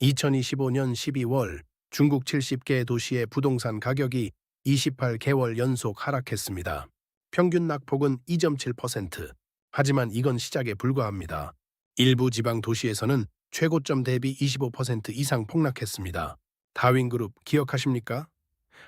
2025년 12월 중국 70개 도시의 부동산 가격이 28개월 연속 하락했습니다. 평균 낙폭은 2.7%. 하지만 이건 시작에 불과합니다. 일부 지방 도시에서는 최고점 대비 25% 이상 폭락했습니다. 다윈그룹 기억하십니까?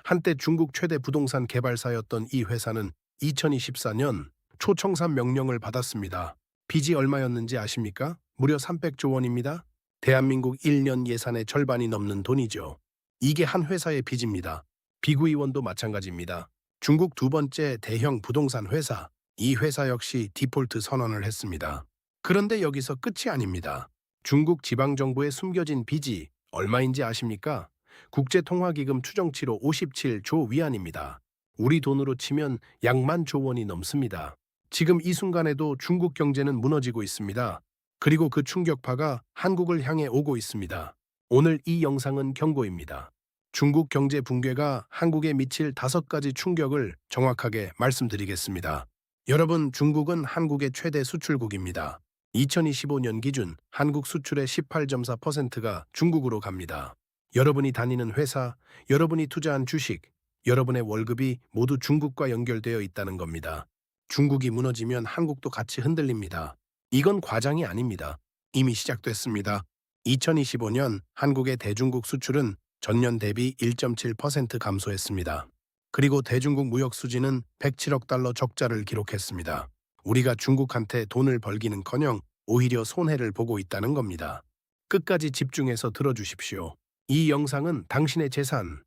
한때 중국 최대 부동산 개발사였던 이 회사는 2024년 초청산 명령을 받았습니다. 빚이 얼마였는지 아십니까? 무려 300조 원입니다. 대한민국 1년 예산의 절반이 넘는 돈이죠. 이게 한 회사의 빚입니다. 비구이원도 마찬가지입니다. 중국 두 번째 대형 부동산 회사, 이 회사 역시 디폴트 선언을 했습니다. 그런데 여기서 끝이 아닙니다. 중국 지방정부의 숨겨진 빚이 얼마인지 아십니까? 국제통화기금 추정치로 57조 위안입니다. 우리 돈으로 치면 약 10,000조 원이 넘습니다. 지금 이 순간에도 중국 경제는 무너지고 있습니다. 그리고 그 충격파가 한국을 향해 오고 있습니다. 오늘 이 영상은 경고입니다. 중국 경제 붕괴가 한국에 미칠 5가지 충격을 정확하게 말씀드리겠습니다. 여러분, 중국은 한국의 최대 수출국입니다. 2025년 기준 한국 수출의 18.4%가 중국으로 갑니다. 여러분이 다니는 회사, 여러분이 투자한 주식, 여러분의 월급이 모두 중국과 연결되어 있다는 겁니다. 중국이 무너지면 한국도 같이 흔들립니다. 이건 과장이 아닙니다. 이미 시작됐습니다. 2025년 한국의 대중국 수출은 전년 대비 1.7% 감소했습니다. 그리고 대중국 무역 수지는 107억 달러 적자를 기록했습니다. 우리가 중국한테 돈을 벌기는커녕 오히려 손해를 보고 있다는 겁니다. 끝까지 집중해서 들어주십시오. 이 영상은 당신의 재산,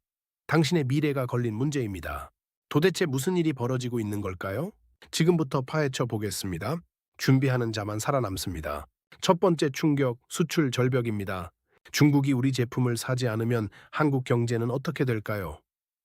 당신의 미래가 걸린 문제입니다. 도대체 무슨 일이 벌어지고 있는 걸까요? 지금부터 파헤쳐 보겠습니다. 준비하는 자만 살아남습니다. 첫 번째 충격, 수출 절벽입니다. 중국이 우리 제품을 사지 않으면 한국 경제는 어떻게 될까요?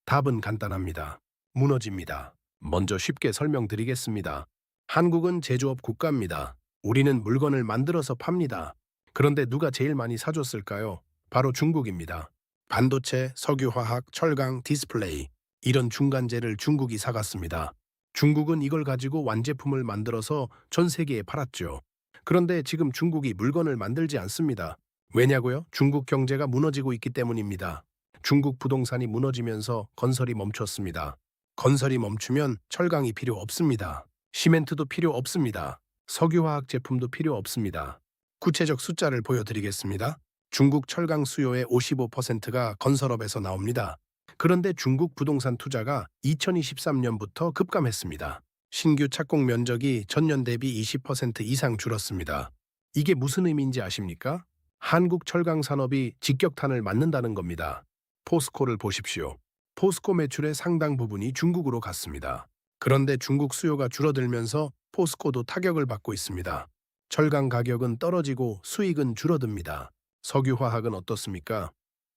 답은 간단합니다. 무너집니다. 먼저 쉽게 설명드리겠습니다. 한국은 제조업 국가입니다. 우리는 물건을 만들어서 팝니다. 그런데 누가 제일 많이 사줬을까요? 바로 중국입니다. 반도체, 석유화학, 철강, 디스플레이, 이런 중간재를 중국이 사갔습니다. 중국은 이걸 가지고 완제품을 만들어서 전 세계에 팔았죠. 그런데 지금 중국이 물건을 만들지 않습니다. 왜냐고요? 중국 경제가 무너지고 있기 때문입니다. 중국 부동산이 무너지면서 건설이 멈췄습니다. 건설이 멈추면 철강이 필요 없습니다. 시멘트도 필요 없습니다. 석유화학 제품도 필요 없습니다. 구체적 숫자를 보여드리겠습니다. 중국 철강 수요의 55%가 건설업에서 나옵니다. 그런데 중국 부동산 투자가 2023년부터 급감했습니다. 신규 착공 면적이 전년 대비 20% 이상 줄었습니다. 이게 무슨 의미인지 아십니까? 한국 철강 산업이 직격탄을 맞는다는 겁니다. 포스코를 보십시오. 포스코 매출의 상당 부분이 중국으로 갔습니다. 그런데 중국 수요가 줄어들면서 포스코도 타격을 받고 있습니다. 철강 가격은 떨어지고 수익은 줄어듭니다. 석유화학은 어떻습니까?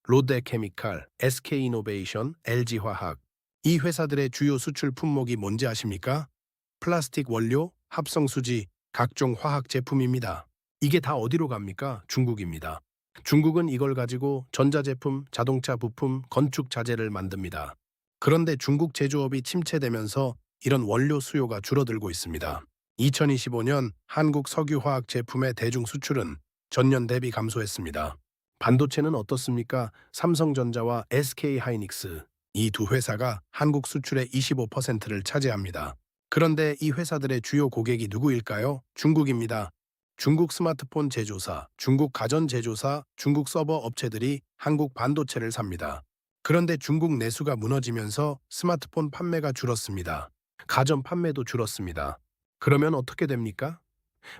롯데케미칼, SK이노베이션, LG화학. 이 회사들의 주요 수출 품목이 뭔지 아십니까? 플라스틱 원료, 합성수지, 각종 화학 제품입니다. 이게 다 어디로 갑니까? 중국입니다. 중국은 이걸 가지고 전자제품, 자동차 부품, 건축 자재를 만듭니다. 그런데 중국 제조업이 침체되면서 이런 원료 수요가 줄어들고 있습니다. 2025년 한국 석유화학 제품의 대중 수출은 전년 대비 감소했습니다. 반도체는 어떻습니까? 삼성전자와 SK하이닉스, 이 두 회사가 한국 수출의 25%를 차지합니다. 그런데 이 회사들의 주요 고객이 누구일까요? 중국입니다. 중국 스마트폰 제조사, 중국 가전 제조사, 중국 서버 업체들이 한국 반도체를 삽니다. 그런데 중국 내수가 무너지면서 스마트폰 판매가 줄었습니다. 가전 판매도 줄었습니다. 그러면 어떻게 됩니까?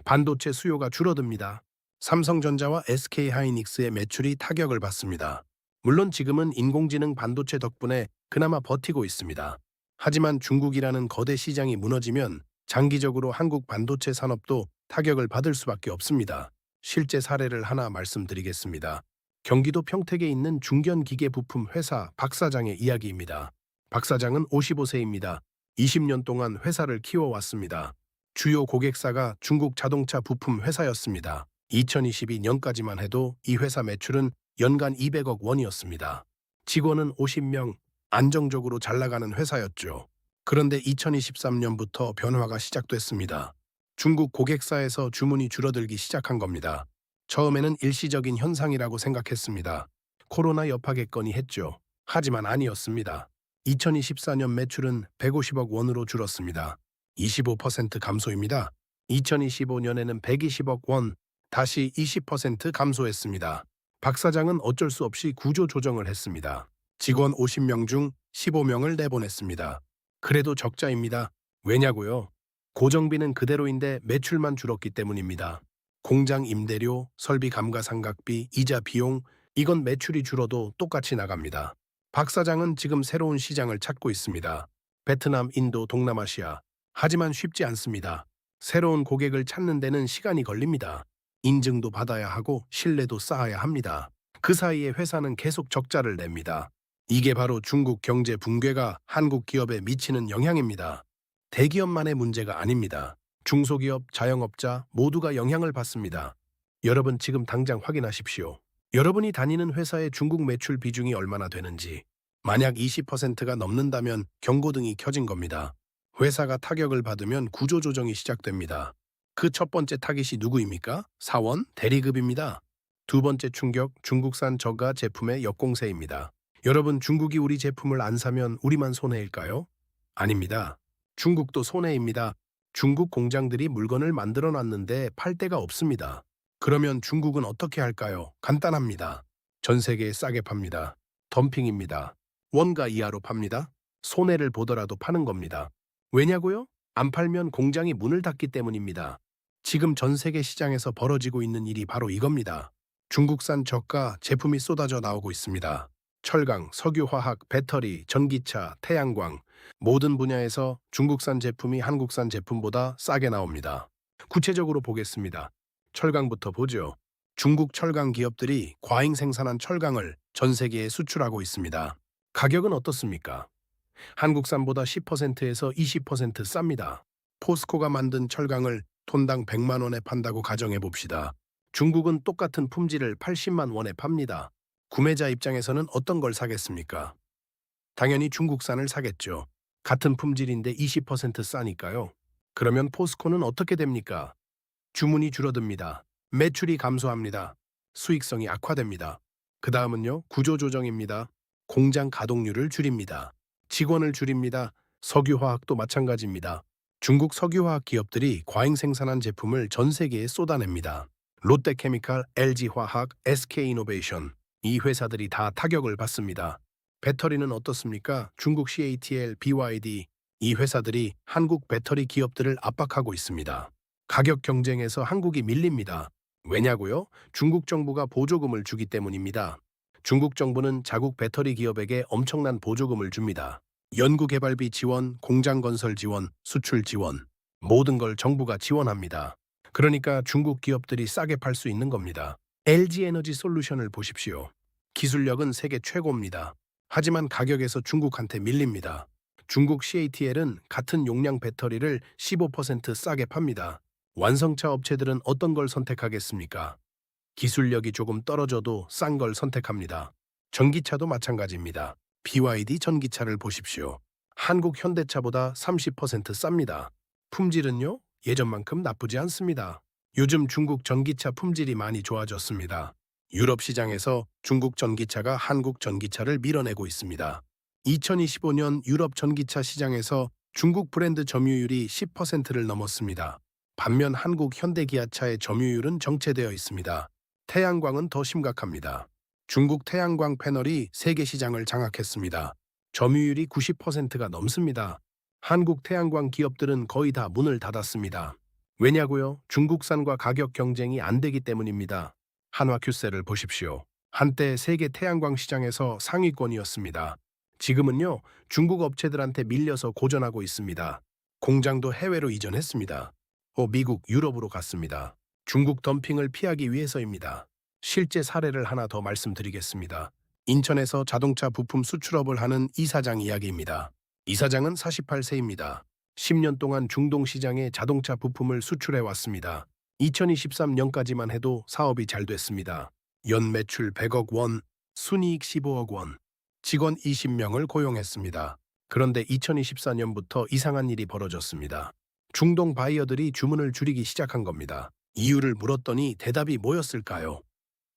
반도체 수요가 줄어듭니다. 삼성전자와 SK하이닉스의 매출이 타격을 받습니다. 물론 지금은 인공지능 반도체 덕분에 그나마 버티고 있습니다. 하지만 중국이라는 거대 시장이 무너지면 장기적으로 한국 반도체 산업도 타격을 받을 수밖에 없습니다. 실제 사례를 하나 말씀드리겠습니다. 경기도 평택에 있는 중견기계 부품 회사 박 사장의 이야기입니다. 박 사장은 55세입니다. 20년 동안 회사를 키워왔습니다. 주요 고객사가 중국 자동차 부품 회사였습니다. 2022년까지만 해도 이 회사 매출은 연간 200억 원이었습니다. 직원은 50명, 안정적으로 잘 나가는 회사였죠. 그런데 2023년부터 변화가 시작됐습니다. 중국 고객사에서 주문이 줄어들기 시작한 겁니다. 처음에는 일시적인 현상이라고 생각했습니다. 코로나 여파겠거니 했죠. 하지만 아니었습니다. 2024년 매출은 150억 원으로 줄었습니다. 25% 감소입니다. 2025년에는 120억 원, 다시 20% 감소했습니다. 박 사장은 어쩔 수 없이 구조 조정을 했습니다. 직원 50명 중 15명을 내보냈습니다. 그래도 적자입니다. 왜냐고요? 고정비는 그대로인데 매출만 줄었기 때문입니다. 공장 임대료, 설비 감가상각비, 이자 비용, 이건 매출이 줄어도 똑같이 나갑니다. 박 사장은 지금 새로운 시장을 찾고 있습니다. 베트남, 인도, 동남아시아. 하지만 쉽지 않습니다. 새로운 고객을 찾는 데는 시간이 걸립니다. 인증도 받아야 하고 신뢰도 쌓아야 합니다. 그 사이에 회사는 계속 적자를 냅니다. 이게 바로 중국 경제 붕괴가 한국 기업에 미치는 영향입니다. 대기업만의 문제가 아닙니다. 중소기업, 자영업자 모두가 영향을 받습니다. 여러분 지금 당장 확인하십시오. 여러분이 다니는 회사의 중국 매출 비중이 얼마나 되는지. 만약 20%가 넘는다면 경고등이 켜진 겁니다. 회사가 타격을 받으면 구조조정이 시작됩니다. 그 첫 번째 타깃이 누구입니까? 사원, 대리급입니다. 두 번째 충격, 중국산 저가 제품의 역공세입니다. 여러분, 중국이 우리 제품을 안 사면 우리만 손해일까요? 아닙니다. 중국도 손해입니다. 중국 공장들이 물건을 만들어 놨는데 팔 데가 없습니다. 그러면 중국은 어떻게 할까요? 간단합니다. 전 세계에 싸게 팝니다. 덤핑입니다. 원가 이하로 팝니다. 손해를 보더라도 파는 겁니다. 왜냐고요? 안 팔면 공장이 문을 닫기 때문입니다. 지금 전 세계 시장에서 벌어지고 있는 일이 바로 이겁니다. 중국산 저가 제품이 쏟아져 나오고 있습니다. 철강, 석유화학, 배터리, 전기차, 태양광 모든 분야에서 중국산 제품이 한국산 제품보다 싸게 나옵니다. 구체적으로 보겠습니다. 철강부터 보죠. 중국 철강 기업들이 과잉 생산한 철강을 전 세계에 수출하고 있습니다. 가격은 어떻습니까? 한국산보다 10%에서 20% 쌉니다. 포스코가 만든 철강을 톤당 100만 원에 판다고 가정해 봅시다. 중국은 똑같은 품질을 80만 원에 팝니다. 구매자 입장에서는 어떤 걸 사겠습니까? 당연히 중국산을 사겠죠. 같은 품질인데 20% 싸니까요. 그러면 포스코는 어떻게 됩니까? 주문이 줄어듭니다. 매출이 감소합니다. 수익성이 악화됩니다. 그 다음은요, 구조조정입니다. 공장 가동률을 줄입니다. 직원을 줄입니다. 석유화학도 마찬가지입니다. 중국 석유화학 기업들이 과잉 생산한 제품을 전 세계에 쏟아냅니다. 롯데케미칼, LG화학, SK이노베이션 이 회사들이 다 타격을 받습니다. 배터리는 어떻습니까? 중국 CATL, BYD 이 회사들이 한국 배터리 기업들을 압박하고 있습니다. 가격 경쟁에서 한국이 밀립니다. 왜냐고요? 중국 정부가 보조금을 주기 때문입니다. 중국 정부는 자국 배터리 기업에게 엄청난 보조금을 줍니다. 연구개발비 지원, 공장 건설 지원, 수출 지원 모든 걸 정부가 지원합니다. 그러니까 중국 기업들이 싸게 팔 수 있는 겁니다. LG에너지 솔루션을 보십시오. 기술력은 세계 최고입니다. 하지만 가격에서 중국한테 밀립니다. 중국 CATL은 같은 용량 배터리를 15% 싸게 팝니다. 완성차 업체들은 어떤 걸 선택하겠습니까? 기술력이 조금 떨어져도 싼 걸 선택합니다. 전기차도 마찬가지입니다. BYD 전기차를 보십시오. 한국 현대차보다 30% 쌉니다. 품질은요? 예전만큼 나쁘지 않습니다. 요즘 중국 전기차 품질이 많이 좋아졌습니다. 유럽 시장에서 중국 전기차가 한국 전기차를 밀어내고 있습니다. 2025년 유럽 전기차 시장에서 중국 브랜드 점유율이 10%를 넘었습니다. 반면 한국 현대기아차의 점유율은 정체되어 있습니다. 태양광은 더 심각합니다. 중국 태양광 패널이 세계 시장을 장악했습니다. 점유율이 90%가 넘습니다. 한국 태양광 기업들은 거의 다 문을 닫았습니다. 왜냐고요? 중국산과 가격 경쟁이 안 되기 때문입니다. 한화큐셀을 보십시오. 한때 세계 태양광 시장에서 상위권이었습니다. 지금은요, 중국 업체들한테 밀려서 고전하고 있습니다. 공장도 해외로 이전했습니다. 미국, 유럽으로 갔습니다. 중국 덤핑을 피하기 위해서입니다. 실제 사례를 하나 더 말씀드리겠습니다. 인천에서 자동차 부품 수출업을 하는 이 사장 이야기입니다. 이 사장은 48세입니다. 10년 동안 중동 시장에 자동차 부품을 수출해 왔습니다. 2023년까지만 해도 사업이 잘 됐습니다. 연 매출 100억 원, 순이익 15억 원, 직원 20명을 고용했습니다. 그런데 2024년부터 이상한 일이 벌어졌습니다. 중동 바이어들이 주문을 줄이기 시작한 겁니다. 이유를 물었더니 대답이 뭐였을까요?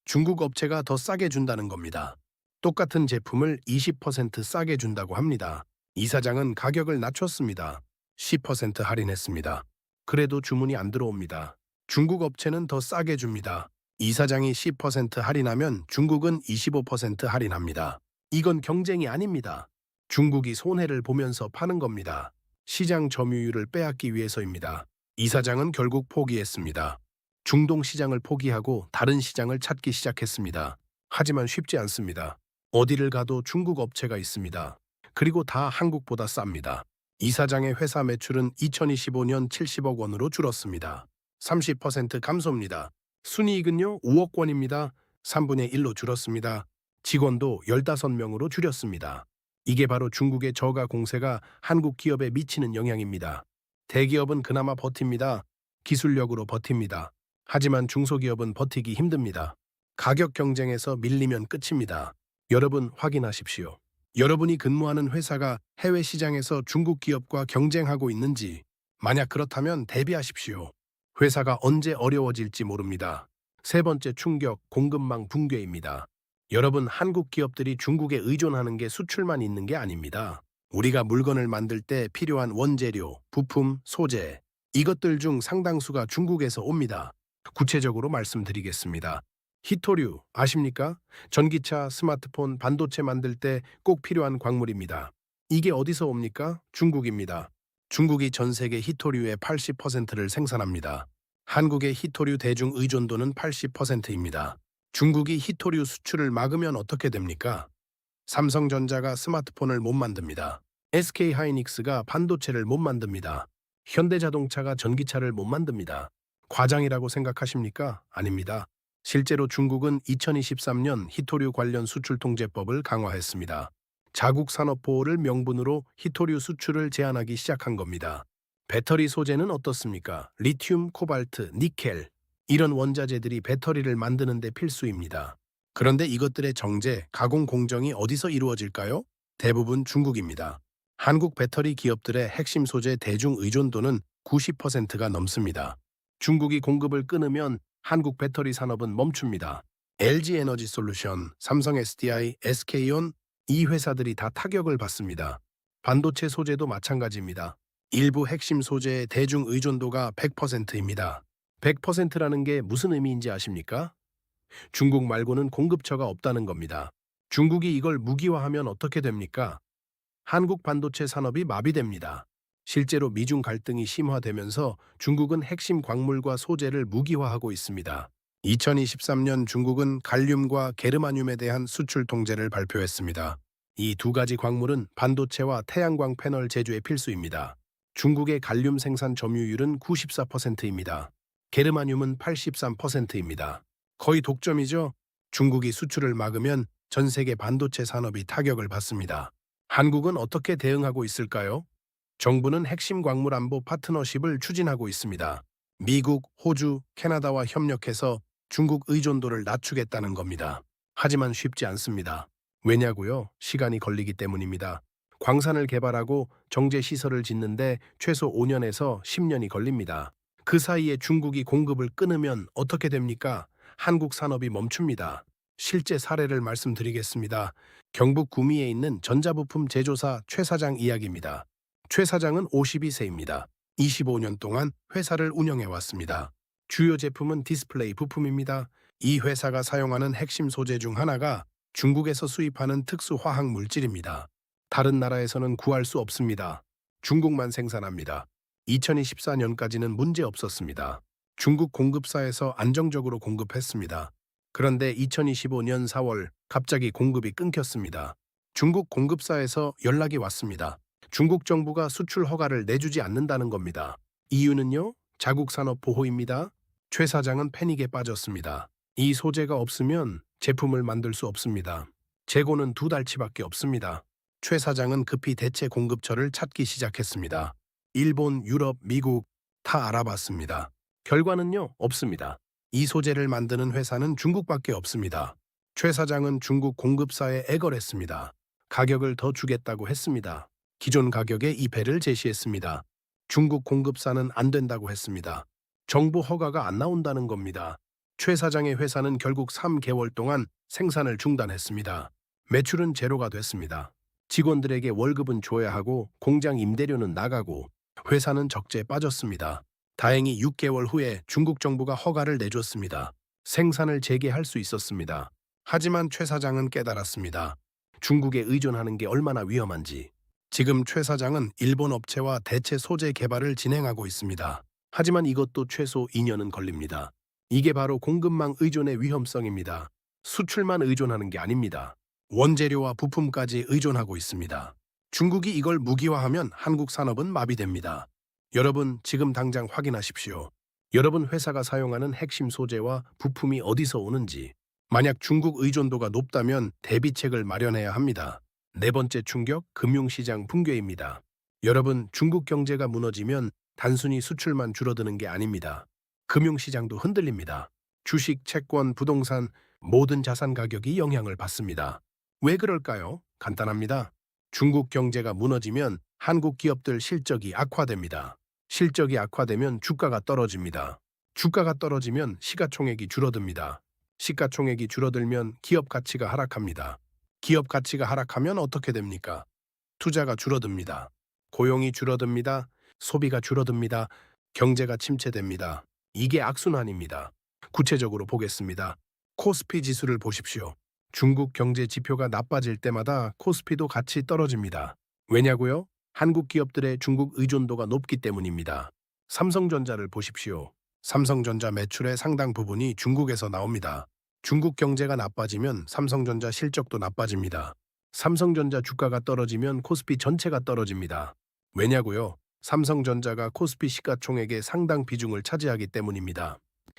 중국 업체가 더 싸게 준다는 겁니다. 똑같은 제품을 20% 싸게 준다고 합니다. 이사장은 가격을 낮췄습니다. 10% 할인했습니다. 그래도 주문이 안 들어옵니다. 중국 업체는 더 싸게 줍니다. 이사장이 10% 할인하면 중국은 25% 할인합니다. 이건 경쟁이 아닙니다. 중국이 손해를 보면서 파는 겁니다. 시장 점유율을 빼앗기 위해서입니다. 이사장은 결국 포기했습니다. 중동 시장을 포기하고 다른 시장을 찾기 시작했습니다. 하지만 쉽지 않습니다. 어디를 가도 중국 업체가 있습니다. 그리고 다 한국보다 쌉니다. 이사장의 회사 매출은 2025년 70억 원으로 줄었습니다. 30% 감소입니다. 순이익은요 5억 원입니다. 3분의 1로 줄었습니다. 직원도 15명으로 줄였습니다. 이게 바로 중국의 저가 공세가 한국 기업에 미치는 영향입니다. 대기업은 그나마 버팁니다. 기술력으로 버팁니다. 하지만 중소기업은 버티기 힘듭니다. 가격 경쟁에서 밀리면 끝입니다. 여러분 확인하십시오. 여러분이 근무하는 회사가 해외 시장에서 중국 기업과 경쟁하고 있는지, 만약 그렇다면 대비하십시오. 회사가 언제 어려워질지 모릅니다. 세 번째 충격, 공급망 붕괴입니다. 여러분, 한국 기업들이 중국에 의존하는 게 수출만 있는 게 아닙니다. 우리가 물건을 만들 때 필요한 원재료, 부품, 소재, 이것들 중 상당수가 중국에서 옵니다. 구체적으로 말씀드리겠습니다. 히토류 아십니까? 전기차, 스마트폰, 반도체 만들 때 꼭 필요한 광물입니다. 이게 어디서 옵니까? 중국입니다. 중국이 전 세계 히토류의 80%를 생산합니다. 한국의 히토류 대중 의존도는 80%입니다. 중국이 히토류 수출을 막으면 어떻게 됩니까? 삼성전자가 스마트폰을 못 만듭니다. SK하이닉스가 반도체를 못 만듭니다. 현대자동차가 전기차를 못 만듭니다. 과장이라고 생각하십니까? 아닙니다. 실제로 중국은 2023년 히토류 관련 수출통제법을 강화했습니다. 자국 산업보호를 명분으로 히토류 수출을 제한하기 시작한 겁니다. 배터리 소재는 어떻습니까? 리튬, 코발트, 니켈 이런 원자재들이 배터리를 만드는 데 필수입니다. 그런데 이것들의 정제, 가공 공정이 어디서 이루어질까요? 대부분 중국입니다. 한국 배터리 기업들의 핵심 소재 대중 의존도는 90%가 넘습니다. 중국이 공급을 끊으면 한국 배터리 산업은 멈춥니다. LG에너지솔루션, 삼성 SDI, SK온 이 회사들이 다 타격을 받습니다. 반도체 소재도 마찬가지입니다. 일부 핵심 소재의 대중 의존도가 100%입니다. 100%라는 게 무슨 의미인지 아십니까? 중국 말고는 공급처가 없다는 겁니다. 중국이 이걸 무기화하면 어떻게 됩니까? 한국 반도체 산업이 마비됩니다. 실제로 미중 갈등이 심화되면서 중국은 핵심 광물과 소재를 무기화하고 있습니다. 2023년 중국은 갈륨과 게르마늄에 대한 수출 통제를 발표했습니다. 이 두 가지 광물은 반도체와 태양광 패널 제조에 필수입니다. 중국의 갈륨 생산 점유율은 94%입니다. 게르마늄은 83%입니다. 거의 독점이죠. 중국이 수출을 막으면 전 세계 반도체 산업이 타격을 받습니다. 한국은 어떻게 대응하고 있을까요? 정부는 핵심 광물 안보 파트너십을 추진하고 있습니다. 미국, 호주, 캐나다와 협력해서 중국 의존도를 낮추겠다는 겁니다. 하지만 쉽지 않습니다. 왜냐고요? 시간이 걸리기 때문입니다. 광산을 개발하고 정제 시설을 짓는데 최소 5년에서 10년이 걸립니다. 그 사이에 중국이 공급을 끊으면 어떻게 됩니까? 한국 산업이 멈춥니다. 실제 사례를 말씀드리겠습니다. 경북 구미에 있는 전자부품 제조사 최 사장 이야기입니다. 최 사장은 52세입니다. 25년 동안 회사를 운영해 왔습니다. 주요 제품은 디스플레이 부품입니다. 이 회사가 사용하는 핵심 소재 중 하나가 중국에서 수입하는 특수 화학 물질입니다. 다른 나라에서는 구할 수 없습니다. 중국만 생산합니다. 2024년까지는 문제 없었습니다. 중국 공급사에서 안정적으로 공급했습니다. 그런데 2025년 4월 갑자기 공급이 끊겼습니다. 중국 공급사에서 연락이 왔습니다. 중국 정부가 수출 허가를 내주지 않는다는 겁니다. 이유는요? 자국 산업 보호입니다. 최 사장은 패닉에 빠졌습니다. 이 소재가 없으면 제품을 만들 수 없습니다. 재고는 2달치밖에 없습니다. 최 사장은 급히 대체 공급처를 찾기 시작했습니다. 일본, 유럽, 미국 다 알아봤습니다. 결과는요? 없습니다. 이 소재를 만드는 회사는 중국밖에 없습니다. 최 사장은 중국 공급사에 애걸했습니다. 가격을 더 주겠다고 했습니다. 기존 가격의 2배를 제시했습니다. 중국 공급사는 안 된다고 했습니다. 정부 허가가 안 나온다는 겁니다. 최 사장의 회사는 결국 3개월 동안 생산을 중단했습니다. 매출은 제로가 됐습니다. 직원들에게 월급은 줘야 하고 공장 임대료는 나가고 회사는 적재에 빠졌습니다. 다행히 6개월 후에 중국 정부가 허가를 내줬습니다. 생산을 재개할 수 있었습니다. 하지만 최 사장은 깨달았습니다. 중국에 의존하는 게 얼마나 위험한지. 지금 최 사장은 일본 업체와 대체 소재 개발을 진행하고 있습니다. 하지만 이것도 최소 2년은 걸립니다. 이게 바로 공급망 의존의 위험성입니다. 수출만 의존하는 게 아닙니다. 원재료와 부품까지 의존하고 있습니다. 중국이 이걸 무기화하면 한국 산업은 마비됩니다. 여러분, 지금 당장 확인하십시오. 여러분 회사가 사용하는 핵심 소재와 부품이 어디서 오는지. 만약 중국 의존도가 높다면 대비책을 마련해야 합니다. 네 번째 충격, 금융시장 붕괴입니다. 여러분, 중국 경제가 무너지면 단순히 수출만 줄어드는 게 아닙니다. 금융시장도 흔들립니다. 주식, 채권, 부동산, 모든 자산 가격이 영향을 받습니다. 왜 그럴까요? 간단합니다. 중국 경제가 무너지면 한국 기업들 실적이 악화됩니다. 실적이 악화되면 주가가 떨어집니다. 주가가 떨어지면 시가총액이 줄어듭니다. 시가총액이 줄어들면 기업 가치가 하락합니다. 기업 가치가 하락하면 어떻게 됩니까? 투자가 줄어듭니다. 고용이 줄어듭니다. 소비가 줄어듭니다. 경제가 침체됩니다. 이게 악순환입니다. 구체적으로 보겠습니다. 코스피 지수를 보십시오. 중국 경제 지표가 나빠질 때마다 코스피도 같이 떨어집니다. 왜냐고요? 한국 기업들의 중국 의존도가 높기 때문입니다. 삼성전자를 보십시오. 삼성전자 매출의 상당 부분이 중국에서 나옵니다. 중국 경제가 나빠지면 삼성전자 실적도 나빠집니다. 삼성전자 주가가 떨어지면 코스피 전체가 떨어집니다. 왜냐고요? 삼성전자가 코스피 시가총액의 상당 비중을 차지하기 때문입니다.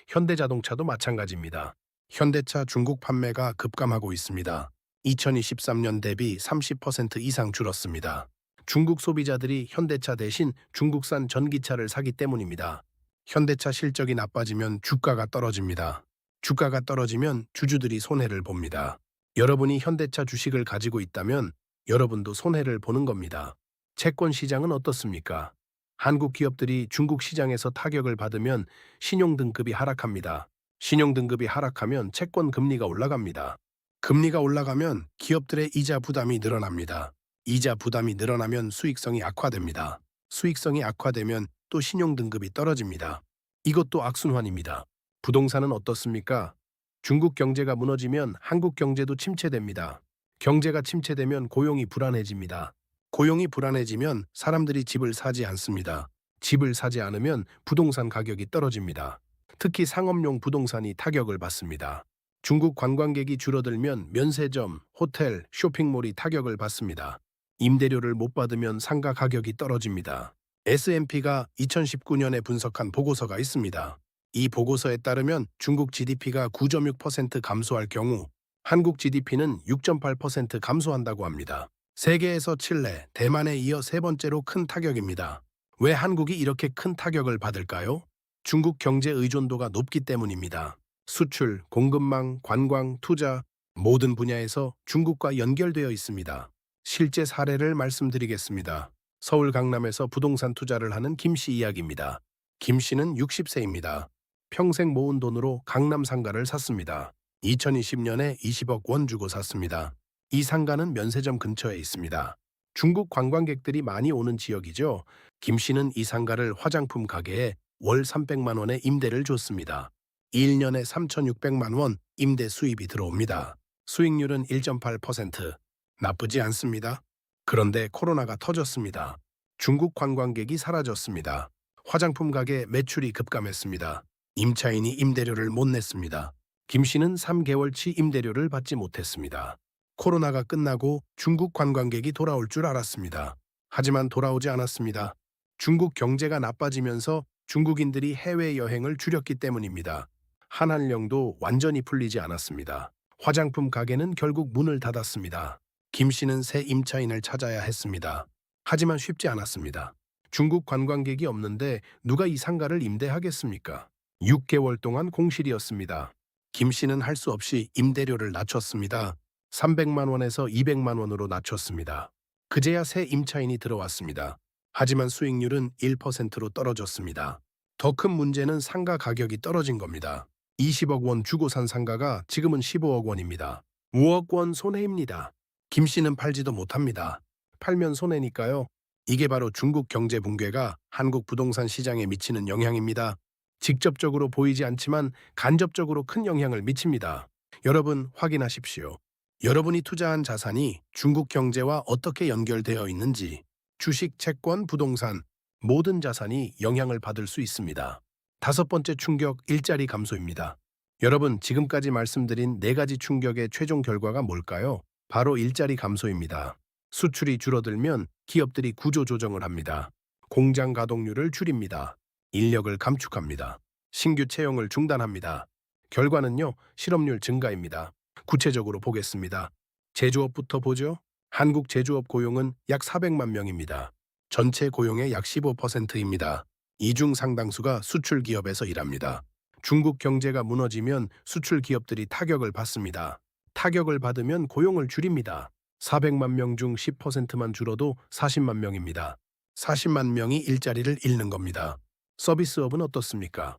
현대자동차도 마찬가지입니다. 현대차 중국 판매가 급감하고 있습니다. 2023년 대비 30% 이상 줄었습니다. 중국 소비자들이 현대차 대신 중국산 전기차를 사기 때문입니다. 현대차 실적이 나빠지면 주가가 떨어집니다. 주가가 떨어지면 주주들이 손해를 봅니다. 여러분이 현대차 주식을 가지고 있다면 여러분도 손해를 보는 겁니다. 채권 시장은 어떻습니까? 한국 기업들이 중국 시장에서 타격을 받으면 신용등급이 하락합니다. 신용등급이 하락하면 채권 금리가 올라갑니다. 금리가 올라가면 기업들의 이자 부담이 늘어납니다. 이자 부담이 늘어나면 수익성이 악화됩니다. 수익성이 악화되면 또 신용등급이 떨어집니다. 이것도 악순환입니다. 부동산은 어떻습니까? 중국 경제가 무너지면 한국 경제도 침체됩니다. 경제가 침체되면 고용이 불안해집니다. 고용이 불안해지면 사람들이 집을 사지 않습니다. 집을 사지 않으면 부동산 가격이 떨어집니다. 특히 상업용 부동산이 타격을 받습니다. 중국 관광객이 줄어들면 면세점, 호텔, 쇼핑몰이 타격을 받습니다. 임대료를 못 받으면 상가 가격이 떨어집니다. S&P가 2019년에 분석한 보고서가 있습니다. 이 보고서에 따르면 중국 GDP가 9.6% 감소할 경우 한국 GDP는 6.8% 감소한다고 합니다. 세계에서 칠레, 대만에 이어 세 번째로 큰 타격입니다. 왜 한국이 이렇게 큰 타격을 받을까요? 중국 경제 의존도가 높기 때문입니다. 수출, 공급망, 관광, 투자 모든 분야에서 중국과 연결되어 있습니다. 실제 사례를 말씀드리겠습니다. 서울 강남에서 부동산 투자를 하는 김 씨 이야기입니다. 김 씨는 60세입니다. 평생 모은 돈으로 강남 상가를 샀습니다. 2020년에 20억 원 주고 샀습니다. 이 상가는 면세점 근처에 있습니다. 중국 관광객들이 많이 오는 지역이죠. 김 씨는 이 상가를 화장품 가게에 월 300만 원의 임대를 줬습니다. 1년에 3,600만 원 임대 수입이 들어옵니다. 수익률은 1.8%. 나쁘지 않습니다. 그런데 코로나가 터졌습니다. 중국 관광객이 사라졌습니다. 화장품 가게 매출이 급감했습니다. 임차인이 임대료를 못 냈습니다. 김 씨는 3개월치 임대료를 받지 못했습니다. 코로나가 끝나고 중국 관광객이 돌아올 줄 알았습니다. 하지만 돌아오지 않았습니다. 중국 경제가 나빠지면서 중국인들이 해외여행을 줄였기 때문입니다. 한한령도 완전히 풀리지 않았습니다. 화장품 가게는 결국 문을 닫았습니다. 김 씨는 새 임차인을 찾아야 했습니다. 하지만 쉽지 않았습니다. 중국 관광객이 없는데 누가 이 상가를 임대하겠습니까? 6개월 동안 공실이었습니다. 김 씨는 할 수 없이 임대료를 낮췄습니다. 300만 원에서 200만 원으로 낮췄습니다. 그제야 새 임차인이 들어왔습니다. 하지만 수익률은 1%로 떨어졌습니다. 더 큰 문제는 상가 가격이 떨어진 겁니다. 20억 원 주고 산 상가가 지금은 15억 원입니다. 5억 원 손해입니다. 김 씨는 팔지도 못합니다. 팔면 손해니까요. 이게 바로 중국 경제 붕괴가 한국 부동산 시장에 미치는 영향입니다. 직접적으로 보이지 않지만 간접적으로 큰 영향을 미칩니다. 여러분 확인하십시오. 여러분이 투자한 자산이 중국 경제와 어떻게 연결되어 있는지 주식, 채권, 부동산 모든 자산이 영향을 받을 수 있습니다. 다섯 번째 충격, 일자리 감소입니다. 여러분 지금까지 말씀드린 네 가지 충격의 최종 결과가 뭘까요? 바로 일자리 감소입니다. 수출이 줄어들면 기업들이 구조 조정을 합니다. 공장 가동률을 줄입니다. 인력을 감축합니다. 신규 채용을 중단합니다. 결과는요, 실업률 증가입니다. 구체적으로 보겠습니다. 제조업부터 보죠. 한국 제조업 고용은 약 400만 명입니다. 전체 고용의 약 15%입니다. 이 중 상당수가 수출 기업에서 일합니다. 중국 경제가 무너지면 수출 기업들이 타격을 받습니다. 타격을 받으면 고용을 줄입니다. 400만 명 중 10%만 줄어도 40만 명입니다. 40만 명이 일자리를 잃는 겁니다. 서비스업은 어떻습니까?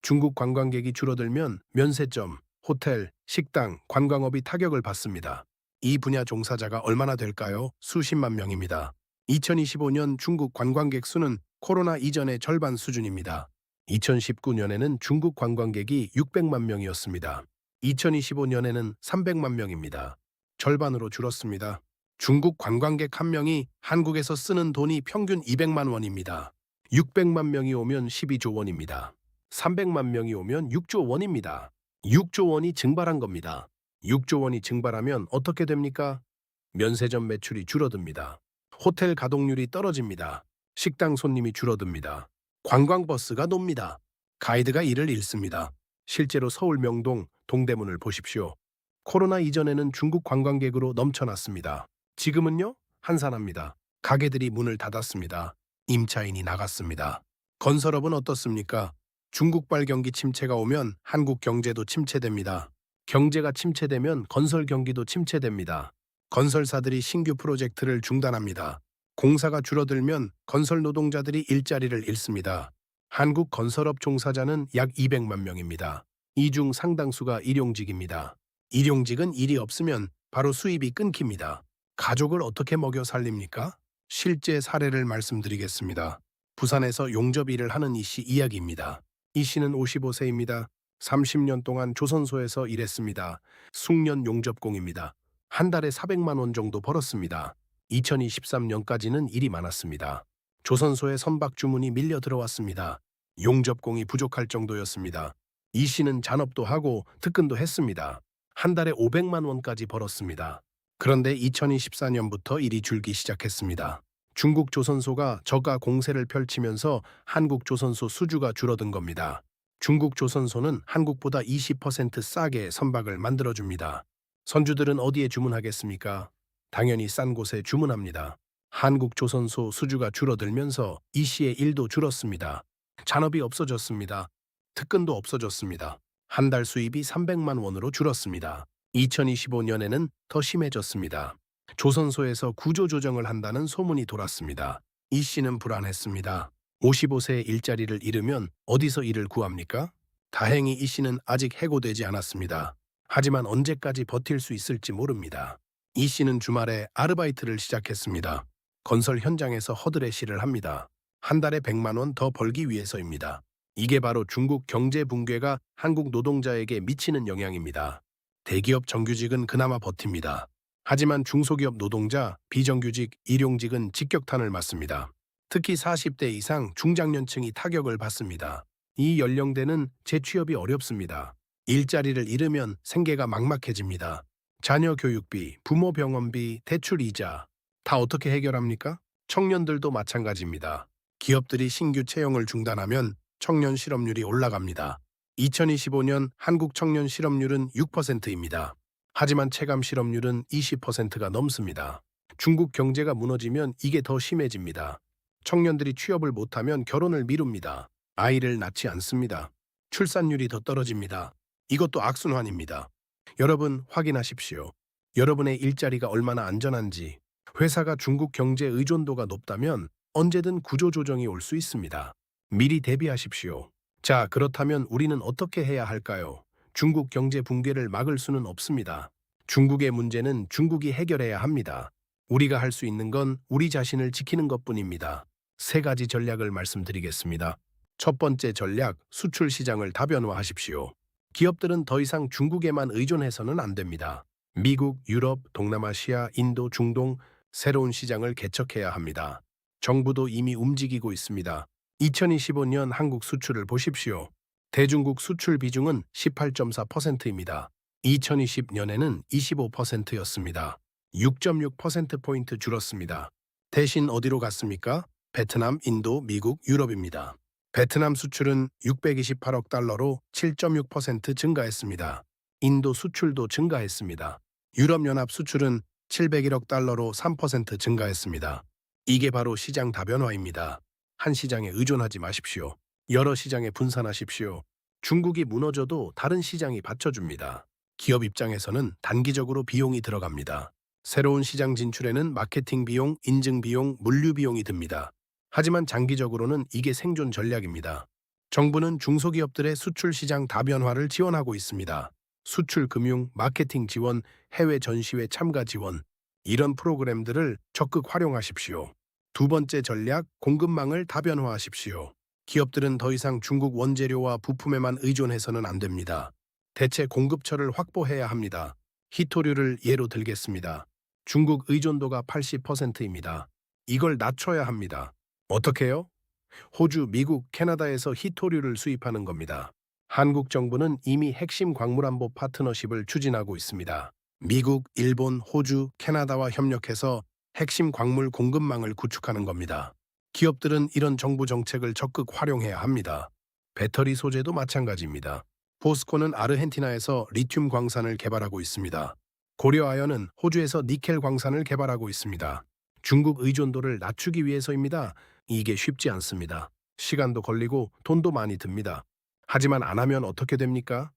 중국 관광객이 줄어들면 면세점, 호텔, 식당, 관광업이 타격을 받습니다. 이 분야 종사자가 얼마나 될까요? 수십만 명입니다. 2025년 중국 관광객 수는 코로나 이전의 절반 수준입니다. 2019년에는 중국 관광객이 600만 명이었습니다. 2025년에는 300만 명입니다. 절반으로 줄었습니다. 중국 관광객 한 명이 한국에서 쓰는 돈이 평균 200만 원입니다. 600만 명이 오면 12조 원입니다. 300만 명이 오면 6조 원입니다. 6조 원이 증발한 겁니다. 6조 원이 증발하면 어떻게 됩니까? 면세점 매출이 줄어듭니다. 호텔 가동률이 떨어집니다. 식당 손님이 줄어듭니다. 관광버스가 놉니다. 가이드가 일을 잃습니다. 실제로 서울 명동, 동대문을 보십시오. 코로나 이전에는 중국 관광객으로 넘쳐났습니다. 지금은요? 한산합니다. 가게들이 문을 닫았습니다. 임차인이 나갔습니다. 건설업은 어떻습니까? 중국발 경기 침체가 오면 한국 경제도 침체됩니다. 경제가 침체되면 건설 경기도 침체됩니다. 건설사들이 신규 프로젝트를 중단합니다. 공사가 줄어들면 건설 노동자들이 일자리를 잃습니다. 한국 건설업 종사자는 약 200만 명입니다. 이 중 상당수가 일용직입니다. 일용직은 일이 없으면 바로 수입이 끊깁니다. 가족을 어떻게 먹여 살립니까? 실제 사례를 말씀드리겠습니다. 부산에서 용접 일을 하는 이 씨 이야기입니다. 이 씨는 55세입니다. 30년 동안 조선소에서 일했습니다. 숙련 용접공입니다. 한 달에 400만 원 정도 벌었습니다. 2023년까지는 일이 많았습니다. 조선소에 선박 주문이 밀려 들어왔습니다. 용접공이 부족할 정도였습니다. 이 씨는 잔업도 하고 특근도 했습니다. 한 달에 500만 원까지 벌었습니다. 그런데 2024년부터 일이 줄기 시작했습니다. 중국 조선소가 저가 공세를 펼치면서 한국 조선소 수주가 줄어든 겁니다. 중국 조선소는 한국보다 20% 싸게 선박을 만들어줍니다. 선주들은 어디에 주문하겠습니까? 당연히 싼 곳에 주문합니다. 한국 조선소 수주가 줄어들면서 이 씨의 일도 줄었습니다. 잔업이 없어졌습니다. 특근도 없어졌습니다. 한 달 수입이 300만 원으로 줄었습니다. 2025년에는 더 심해졌습니다. 조선소에서 구조조정을 한다는 소문이 돌았습니다. 이 씨는 불안했습니다. 55세의 일자리를 잃으면 어디서 일을 구합니까? 다행히 이 씨는 아직 해고되지 않았습니다. 하지만 언제까지 버틸 수 있을지 모릅니다. 이 씨는 주말에 아르바이트를 시작했습니다. 건설 현장에서 허드렛일을 합니다. 한 달에 100만 원 더 벌기 위해서입니다. 이게 바로 중국 경제 붕괴가 한국 노동자에게 미치는 영향입니다. 대기업 정규직은 그나마 버팁니다. 하지만 중소기업 노동자, 비정규직, 일용직은 직격탄을 맞습니다. 특히 40대 이상 중장년층이 타격을 받습니다. 이 연령대는 재취업이 어렵습니다. 일자리를 잃으면 생계가 막막해집니다. 자녀 교육비, 부모 병원비, 대출 이자 다 어떻게 해결합니까? 청년들도 마찬가지입니다. 기업들이 신규 채용을 중단하면 청년 실업률이 올라갑니다. 2025년 한국 청년 실업률은 6%입니다. 하지만 체감 실업률은 20%가 넘습니다. 중국 경제가 무너지면 이게 더 심해집니다. 청년들이 취업을 못하면 결혼을 미룹니다. 아이를 낳지 않습니다. 출산율이 더 떨어집니다. 이것도 악순환입니다. 여러분 확인하십시오. 여러분의 일자리가 얼마나 안전한지. 회사가 중국 경제 의존도가 높다면 언제든 구조조정이 올 수 있습니다. 미리 대비하십시오. 자, 그렇다면 우리는 어떻게 해야 할까요? 중국 경제 붕괴를 막을 수는 없습니다. 중국의 문제는 중국이 해결해야 합니다. 우리가 할 수 있는 건 우리 자신을 지키는 것뿐입니다. 세 가지 전략을 말씀드리겠습니다. 첫 번째 전략, 수출 시장을 다변화하십시오. 기업들은 더 이상 중국에만 의존해서는 안 됩니다. 미국, 유럽, 동남아시아, 인도, 중동, 새로운 시장을 개척해야 합니다. 정부도 이미 움직이고 있습니다. 2025년 한국 수출을 보십시오. 대중국 수출 비중은 18.4%입니다. 2020년에는 25%였습니다. 6.6%포인트 줄었습니다. 대신 어디로 갔습니까? 베트남, 인도, 미국, 유럽입니다. 베트남 수출은 628억 달러로 7.6% 증가했습니다. 인도 수출도 증가했습니다. 유럽연합 수출은 701억 달러로 3% 증가했습니다. 이게 바로 시장 다변화입니다. 한 시장에 의존하지 마십시오. 여러 시장에 분산하십시오. 중국이 무너져도 다른 시장이 받쳐줍니다. 기업 입장에서는 단기적으로 비용이 들어갑니다. 새로운 시장 진출에는 마케팅 비용, 인증 비용, 물류 비용이 듭니다. 하지만 장기적으로는 이게 생존 전략입니다. 정부는 중소기업들의 수출 시장 다변화를 지원하고 있습니다. 수출 금융, 마케팅 지원, 해외 전시회 참가 지원, 이런 프로그램들을 적극 활용하십시오. 두 번째 전략, 공급망을 다변화하십시오. 기업들은 더 이상 중국 원재료와 부품에만 의존해서는 안 됩니다. 대체 공급처를 확보해야 합니다. 히토류를 예로 들겠습니다. 중국 의존도가 80%입니다. 이걸 낮춰야 합니다. 어떻게요? 호주, 미국, 캐나다에서 히토류를 수입하는 겁니다. 한국 정부는 이미 핵심 광물안보 파트너십을 추진하고 있습니다. 미국, 일본, 호주, 캐나다와 협력해서 핵심 광물 공급망을 구축하는 겁니다. 기업들은 이런 정부 정책을 적극 활용해야 합니다. 배터리 소재도 마찬가지입니다. 포스코는 아르헨티나에서 리튬 광산을 개발하고 있습니다. 고려아연은 호주에서 니켈 광산을 개발하고 있습니다. 중국 의존도를 낮추기 위해서입니다. 이게 쉽지 않습니다. 시간도 걸리고 돈도 많이 듭니다. 하지만 안 하면 어떻게 됩니까?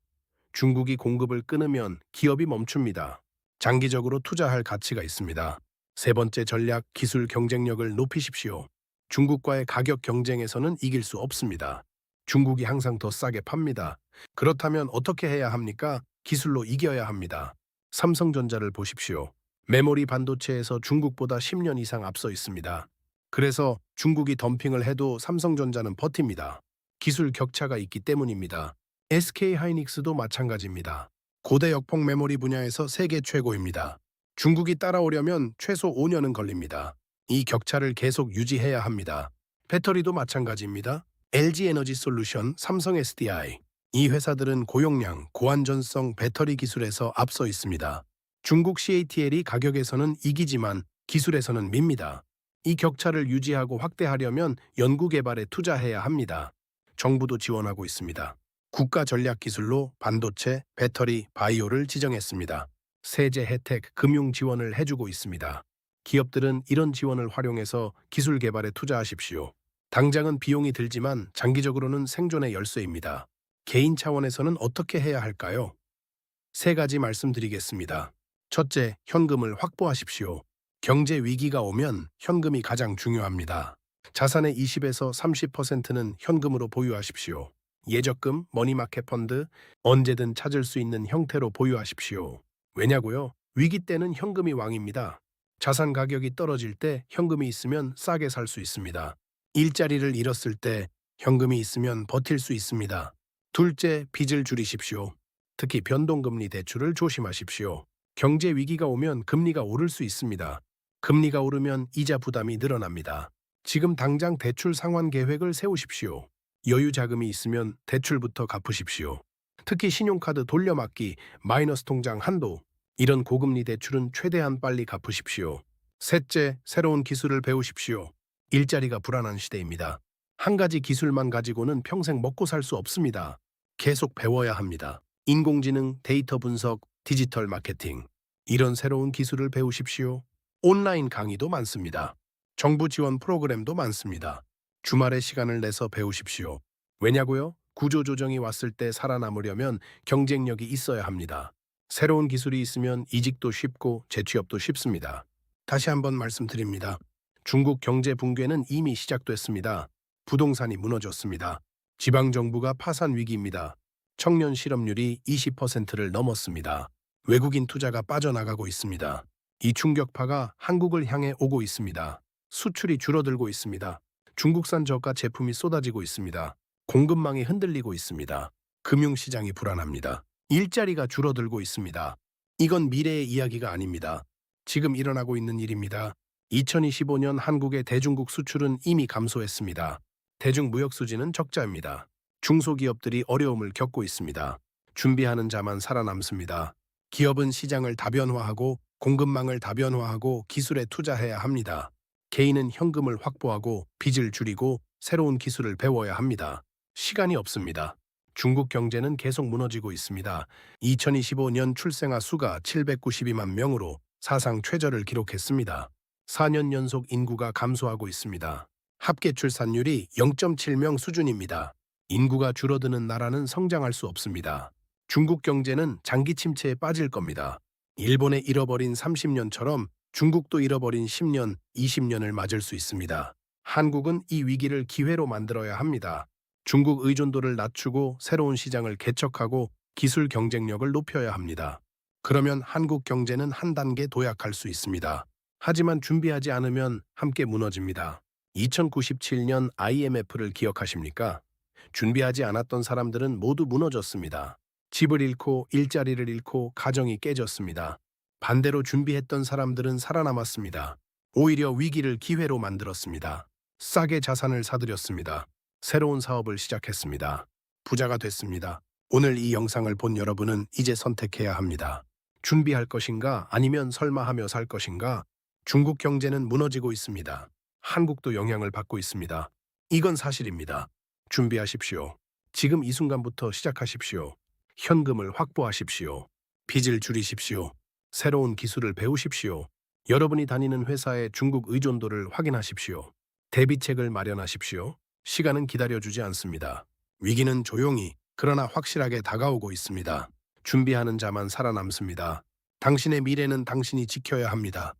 중국이 공급을 끊으면 기업이 멈춥니다. 장기적으로 투자할 가치가 있습니다. 세 번째 전략, 기술 경쟁력을 높이십시오. 중국과의 가격 경쟁에서는 이길 수 없습니다. 중국이 항상 더 싸게 팝니다. 그렇다면 어떻게 해야 합니까? 기술로 이겨야 합니다. 삼성전자를 보십시오. 메모리 반도체에서 중국보다 10년 이상 앞서 있습니다. 그래서 중국이 덤핑을 해도 삼성전자는 버팁니다. 기술 격차가 있기 때문입니다. SK하이닉스도 마찬가지입니다. 고대 역폭 메모리 분야에서 세계 최고입니다. 중국이 따라오려면 최소 5년은 걸립니다. 이 격차를 계속 유지해야 합니다. 배터리도 마찬가지입니다. LG에너지솔루션, 삼성 SDI. 이 회사들은 고용량, 고안전성 배터리 기술에서 앞서 있습니다. 중국 CATL이 가격에서는 이기지만 기술에서는 밉니다. 이 격차를 유지하고 확대하려면 연구개발에 투자해야 합니다. 정부도 지원하고 있습니다. 국가 전략 기술로 반도체, 배터리, 바이오를 지정했습니다. 세제 혜택, 금융 지원을 해주고 있습니다. 기업들은 이런 지원을 활용해서 기술 개발에 투자하십시오. 당장은 비용이 들지만 장기적으로는 생존의 열쇠입니다. 개인 차원에서는 어떻게 해야 할까요? 세 가지 말씀드리겠습니다. 첫째, 현금을 확보하십시오. 경제 위기가 오면 현금이 가장 중요합니다. 자산의 20에서 30%는 현금으로 보유하십시오. 예적금, 머니마켓 펀드, 언제든 찾을 수 있는 형태로 보유하십시오. 왜냐고요? 위기 때는 현금이 왕입니다. 자산 가격이 떨어질 때 현금이 있으면 싸게 살 수 있습니다. 일자리를 잃었을 때 현금이 있으면 버틸 수 있습니다. 둘째, 빚을 줄이십시오. 특히 변동금리 대출을 조심하십시오. 경제 위기가 오면 금리가 오를 수 있습니다. 금리가 오르면 이자 부담이 늘어납니다. 지금 당장 대출 상환 계획을 세우십시오. 여유 자금이 있으면 대출부터 갚으십시오. 특히 신용카드 돌려막기, 마이너스 통장 한도, 이런 고금리 대출은 최대한 빨리 갚으십시오. 셋째, 새로운 기술을 배우십시오. 일자리가 불안한 시대입니다. 한 가지 기술만 가지고는 평생 먹고 살 수 없습니다. 계속 배워야 합니다. 인공지능, 데이터 분석, 디지털 마케팅, 이런 새로운 기술을 배우십시오. 온라인 강의도 많습니다. 정부 지원 프로그램도 많습니다. 주말에 시간을 내서 배우십시오. 왜냐고요? 구조조정이 왔을 때 살아남으려면 경쟁력이 있어야 합니다. 새로운 기술이 있으면 이직도 쉽고 재취업도 쉽습니다. 다시 한번 말씀드립니다. 중국 경제 붕괴는 이미 시작됐습니다. 부동산이 무너졌습니다. 지방정부가 파산 위기입니다. 청년 실업률이 20%를 넘었습니다. 외국인 투자가 빠져나가고 있습니다. 이 충격파가 한국을 향해 오고 있습니다. 수출이 줄어들고 있습니다. 중국산 저가 제품이 쏟아지고 있습니다. 공급망이 흔들리고 있습니다. 금융시장이 불안합니다. 일자리가 줄어들고 있습니다. 이건 미래의 이야기가 아닙니다. 지금 일어나고 있는 일입니다. 2025년 한국의 대중국 수출은 이미 감소했습니다. 대중무역 수지는 적자입니다. 중소기업들이 어려움을 겪고 있습니다. 준비하는 자만 살아남습니다. 기업은 시장을 다변화하고 공급망을 다변화하고 기술에 투자해야 합니다. 개인은 현금을 확보하고 빚을 줄이고 새로운 기술을 배워야 합니다. 시간이 없습니다. 중국 경제는 계속 무너지고 있습니다. 2025년 출생아 수가 792만 명으로 사상 최저를 기록했습니다. 4년 연속 인구가 감소하고 있습니다. 합계 출산율이 0.7명 수준입니다. 인구가 줄어드는 나라는 성장할 수 없습니다. 중국 경제는 장기 침체에 빠질 겁니다. 일본의 잃어버린 30년처럼 중국도 잃어버린 10년, 20년을 맞을 수 있습니다. 한국은 이 위기를 기회로 만들어야 합니다. 중국 의존도를 낮추고 새로운 시장을 개척하고 기술 경쟁력을 높여야 합니다. 그러면 한국 경제는 한 단계 도약할 수 있습니다. 하지만 준비하지 않으면 함께 무너집니다. 2097년 IMF를 기억하십니까? 준비하지 않았던 사람들은 모두 무너졌습니다. 집을 잃고 일자리를 잃고 가정이 깨졌습니다. 반대로 준비했던 사람들은 살아남았습니다. 오히려 위기를 기회로 만들었습니다. 싸게 자산을 사들였습니다. 새로운 사업을 시작했습니다. 부자가 됐습니다. 오늘 이 영상을 본 여러분은 이제 선택해야 합니다. 준비할 것인가 아니면 설마 하며 살 것인가? 중국 경제는 무너지고 있습니다. 한국도 영향을 받고 있습니다. 이건 사실입니다. 준비하십시오. 지금 이 순간부터 시작하십시오. 현금을 확보하십시오. 빚을 줄이십시오. 새로운 기술을 배우십시오. 여러분이 다니는 회사의 중국 의존도를 확인하십시오. 대비책을 마련하십시오. 시간은 기다려주지 않습니다. 위기는 조용히 그러나 확실하게 다가오고 있습니다. 준비하는 자만 살아남습니다. 당신의 미래는 당신이 지켜야 합니다.